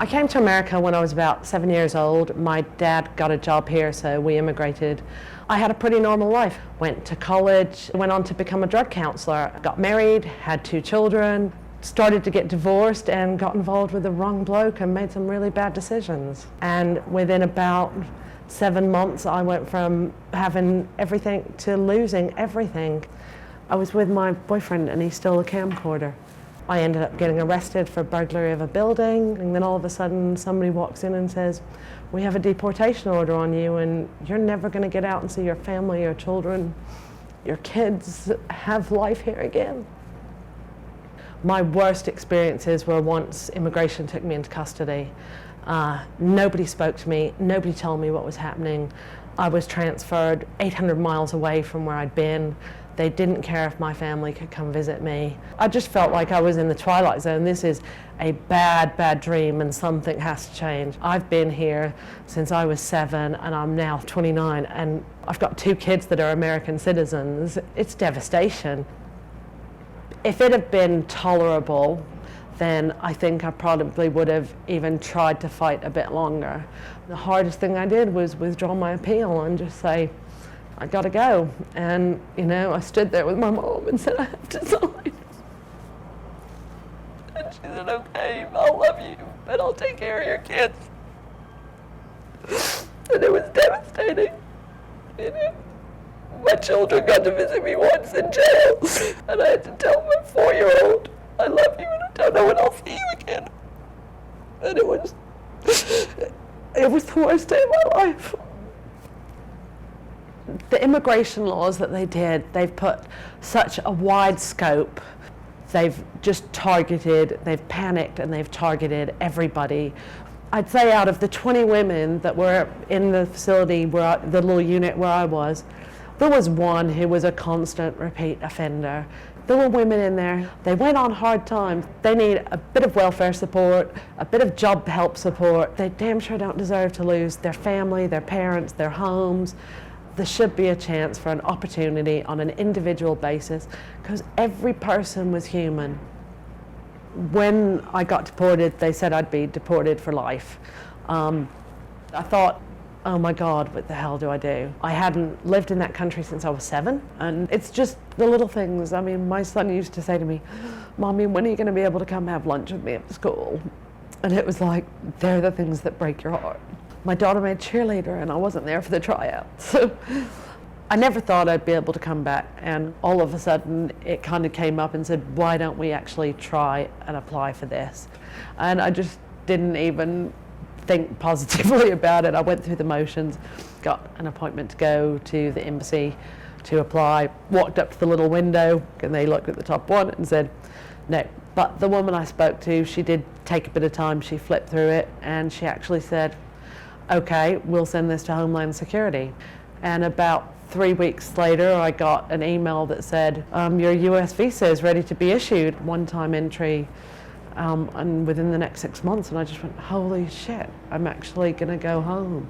I came to America when I was about 7 years old. My dad got a job here, so we immigrated. I had a pretty normal life. Went to college, went on to become a drug counselor, got married, had 2 children, started to get divorced and got involved with the wrong bloke and made some really bad decisions. And within about 7 months, I went from having everything to losing everything. I was with my boyfriend and he stole a camcorder. I ended up getting arrested for burglary of a building, and then all of a sudden somebody walks in and says, "We have a deportation order on you and you're never going to get out and see your family, your children, your kids have life here again." My worst experiences were once immigration took me into custody. Nobody spoke to me, nobody told me what was happening. I was transferred 800 miles away from where I'd been. They didn't care if my family could come visit me. I just felt like I was in the twilight zone. This is a bad, bad dream and something has to change. I've been here since I was 7 and I'm now 29 and I've got 2 kids that are American citizens. It's devastation. If it had been tolerable, then I think I probably would have even tried to fight a bit longer. The hardest thing I did was withdraw my appeal and just say, I gotta go. And, you know, I stood there with my mom and said, I have to sign. And she said, okay, I'll love you, but I'll take care of your kids. And it was devastating. You know, my children got to visit me once in jail, and I had to tell my 4-year-old, I love you and I don't know when I'll see you again. And it was the worst day of my life. The immigration laws that they did, they've put such a wide scope. They've just targeted, they've panicked and they've targeted everybody. I'd say out of the 20 women that were in the facility, the little unit where I was, there was one who was a constant repeat offender. There were women in there, they went on hard times. They need a bit of welfare support, a bit of job help support. They damn sure don't deserve to lose their family, their parents, their homes. There should be a chance for an opportunity on an individual basis because every person was human. When I got deported, they said I'd be deported for life. I thought, oh my God, what the hell do I do? I hadn't lived in that country since I was 7, and it's just the little things. I mean, my son used to say to me, Mommy, when are you going to be able to come have lunch with me at school? And it was like, they're the things that break your heart. My daughter made cheerleader and I wasn't there for the tryouts. So I never thought I'd be able to come back, and all of a sudden it kind of came up and said, why don't we actually try and apply for this? And I just didn't even think positively about it. I went through the motions, got an appointment to go to the embassy to apply, walked up to the little window and they looked at the top one and said, no. But the woman I spoke to, she did take a bit of time, she flipped through it and she actually said, okay, we'll send this to Homeland Security. And about 3 weeks later, I got an email that said, your U.S. visa is ready to be issued, one-time entry, and within the next 6 months. And I just went, holy shit, I'm actually gonna go home.